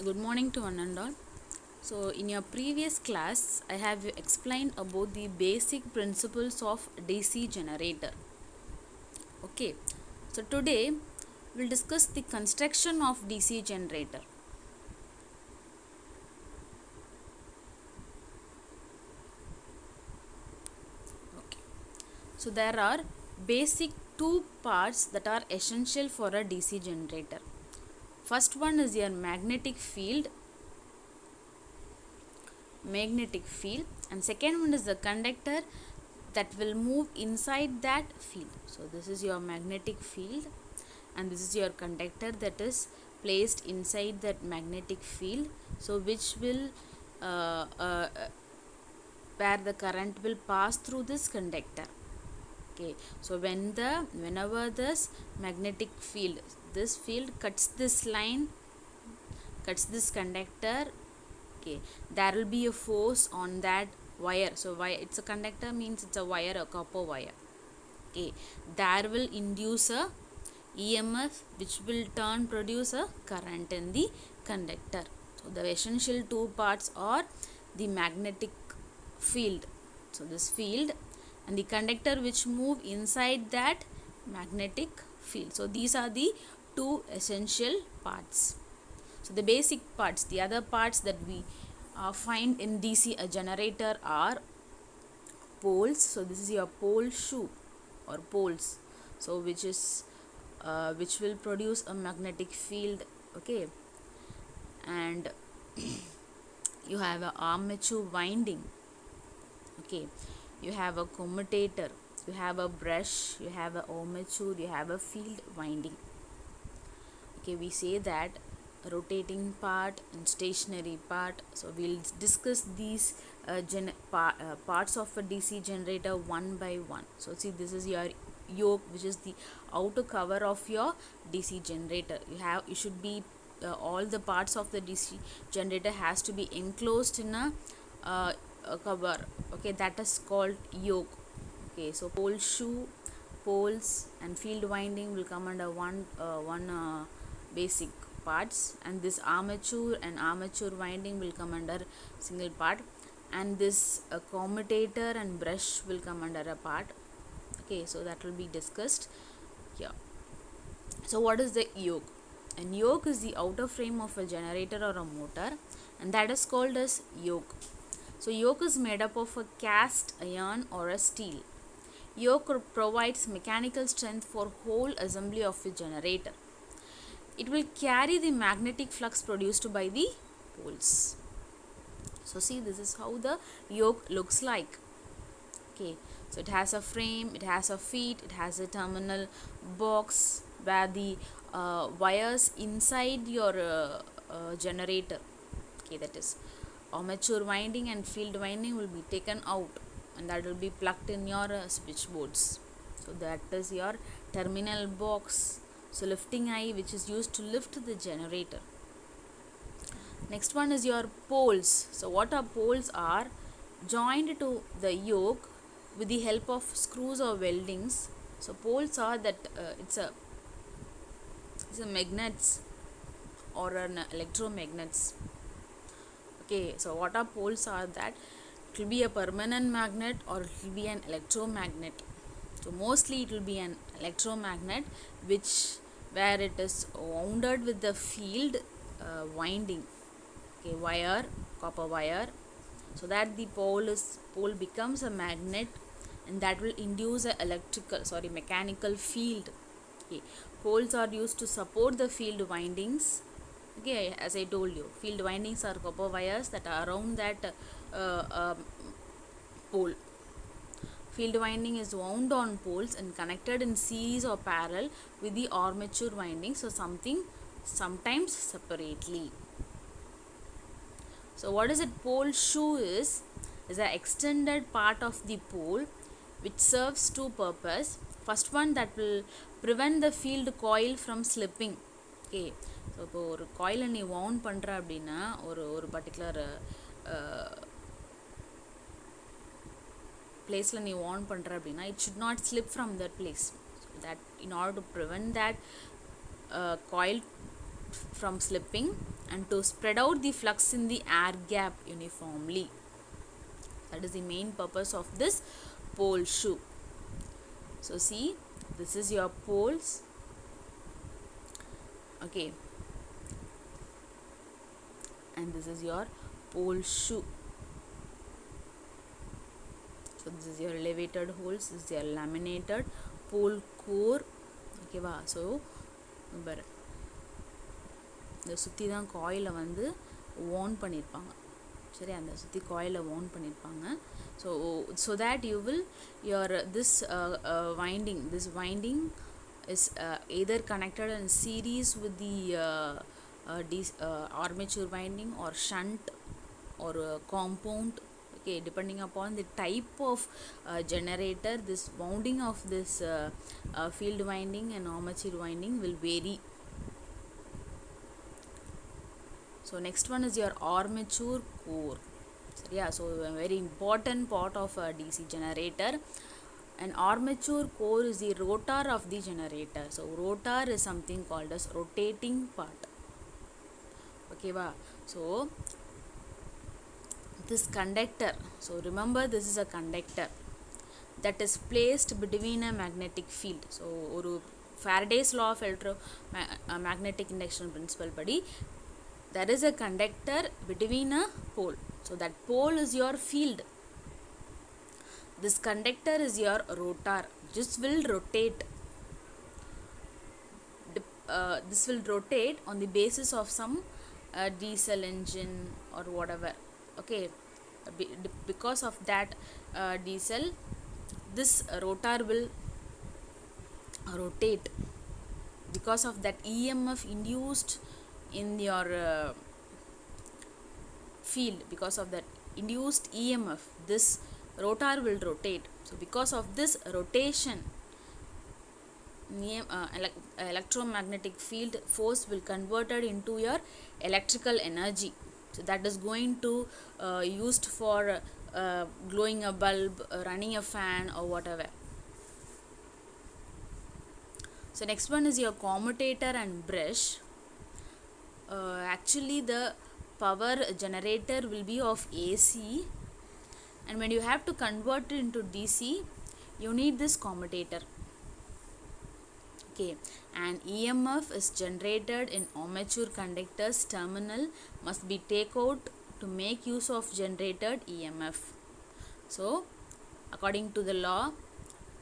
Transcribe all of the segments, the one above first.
Good morning to one and all. So, in your previous class, I have explained about the basic principles of DC generator. Okay, so today we'll discuss the construction of DC generator. Okay, so there are basic two parts that are essential for a DC generator. First one is your magnetic field, and second one is the conductor that will move inside that field. So this is your magnetic field and this is your conductor that is placed inside that magnetic field, so which will uh, uh, where the current will pass through this conductor. Okay, so whenever this magnetic field, this field cuts this line, cuts this conductor, okay, there will be a force on that wire. So wire, it's a conductor means it's a wire, a copper wire. Okay, there will induce a EMF which will produce a current in the conductor. So the essential two parts are the magnetic field, so this field, and the conductor which move inside that magnetic field. So these are the two essential parts. So the basic parts, the other parts that we find in DC a generator are poles. So this is your pole shoe or poles, so which will produce a magnetic field. Okay, and you have a armature winding. Okay, you have a commutator, you have a brush, you have a armature, you have a field winding. Okay, we say that rotating part and stationary part. So we'll discuss these parts of a DC generator one by one. So see, this is your yoke, which is the outer cover of your DC generator. You should be all the parts of the DC generator has to be enclosed in a cover. Okay, that is called yoke. Okay, so pole shoe, poles and field winding will come under one basic parts, and this armature and armature winding will come under single part, and this commutator and brush will come under a part. Okay, so that will be discussed here. So what is the yoke? And yoke is the outer frame of a generator or a motor, and that is called as yoke. So yoke is made up of a cast iron or a steel. Yoke provides mechanical strength for whole assembly of a generator. It will carry the magnetic flux produced by the poles. So see, this is how the yoke looks like. Okay, so it has a frame, it has a feet, it has a terminal box where the wires inside your generator, okay, that is armature winding and field winding will be taken out, and that will be plugged in your switchboards. So that is your terminal box. So lifting eye, which is used to lift the generator. Next one is your poles. So what are poles are? Joined to the yoke with the help of screws or weldings. So poles are that it's a magnets or an electromagnets. Okay, so what are poles are that? It will be a permanent magnet or it will be an electromagnet. So mostly it will be an electromagnet, which where it is wounded with the field winding. Okay, wire, copper wire, so that the pole becomes a magnet, and that will induce a mechanical field. Okay, poles are used to support the field windings. Okay, as I told you, field windings are copper wires that are around that pole. Field winding is wound on poles and connected in series or parallel with the armature winding, so sometimes separately. So what is it? Pole shoe is an extended part of the pole which serves two purpose. First one, that will prevent the field coil from slipping. Okay, so இப்போ ஒரு coil நீ wound பண்ற அப்படின்னா ஒரு particular placeல நீ wound பண்ற அப்படின்னா it should not slip from that place. So that in order to prevent that coil from slipping and to spread out the flux in the air gap uniformly. That is the main purpose of this pole shoe. So see, this is your poles. Okay, and this is your pole shoe. So this is your elevated holes, this is your laminated pole core. Okay va. So பாரு, இந்த சுற்றி தான் காயிலை வந்து own பண்ணியிருப்பாங்க. சரி, அந்த சுற்றி காயிலை ஓன் பண்ணியிருப்பாங்க. So that you will your this winding is either connected in series with the armature winding or shunt or compound. Okay, depending upon the type of generator, this wounding of this field winding and armature winding will vary. So next one is your armature core. So yeah, so a very important part of a DC generator. An armature core is the rotor of the generator. So rotor is something called as rotating part. Okay va. So this conductor, so remember this is a conductor that is placed between a magnetic field. So oru Faraday's law of magnetic induction principle padi, there is a conductor between a pole. So that pole is your field. This conductor is your rotor. This will rotate. This will rotate on the basis of some diesel engine or whatever. Okay, because of that diesel, this rotor will rotate. Because of that EMF induced in your field, because of that induced EMF, this rotor will rotate. So because of this rotation, electromagnetic field force will converted into your electrical energy. So that is going to used for glowing a bulb, running a fan or whatever. So next one is your commutator and brush. Actually the power generator will be of AC, and when you have to convert it into DC, you need this commutator. Okay, and EMF is generated in armature conductor's terminal must be taken out to make use of generated EMF. So according to the law,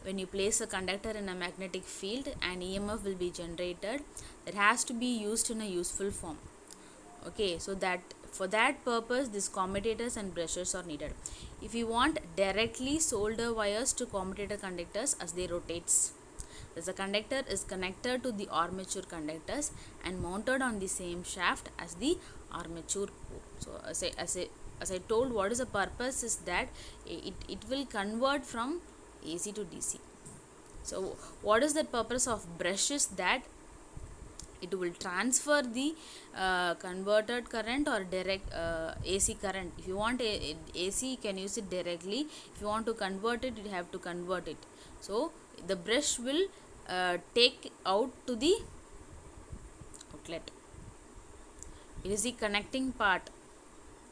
when you place a conductor in a magnetic field and EMF will be generated, that has to be used in a useful form. Okay, so that for that purpose these commutators and brushes are needed. If you want, directly solder wires to commutator conductors as they rotates. As the conductor is connected to the armature conductors and mounted on the same shaft as the armature core. So as I told, what is the purpose is that it will convert from AC to DC. So what is the purpose of brushes? That it will transfer the converted current or direct AC current. If you want AC, you can use it directly. If you want to convert it, you have to convert it. So the brush will take out to the outlet. It is the connecting part.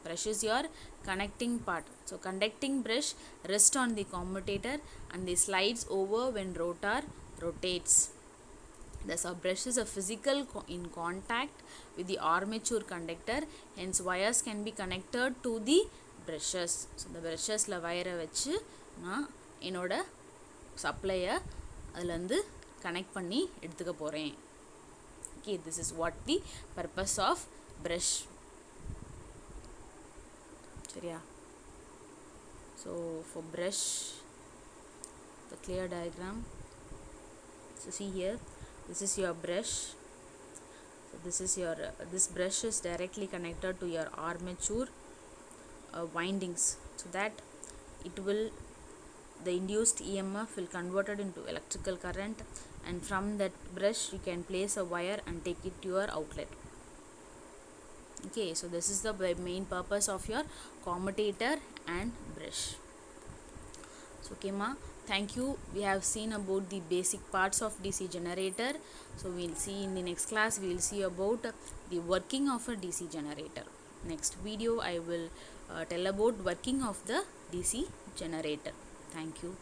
Brush is your connecting part. So conducting brush rests on the commutator and they slides over when rotor rotates. Thus a brush is a physical in contact with the armature conductor, hence wires can be connected to the brushes. So the brushes la wire வச்சு நான் என்னோட சப்ளையை அதிலேருந்து connect பண்ணி எடுத்துக்க போகிறேன். Okay, this is what the purpose of brush. சரியா? So for brush, the clear diagram. So see here, this is your brush. So this is your this brush is directly connected to your armature windings, so that it will, the induced EMF will convert it into electrical current, and from that brush you can place a wire and take it to your outlet. Okay, so this is the main purpose of your commutator and brush. So okay ma, Thank you. We have seen about the basic parts of DC generator. So we'll see in the next class, we'll see about the working of a DC generator. Next video I will tell about working of the DC generator. Thank you.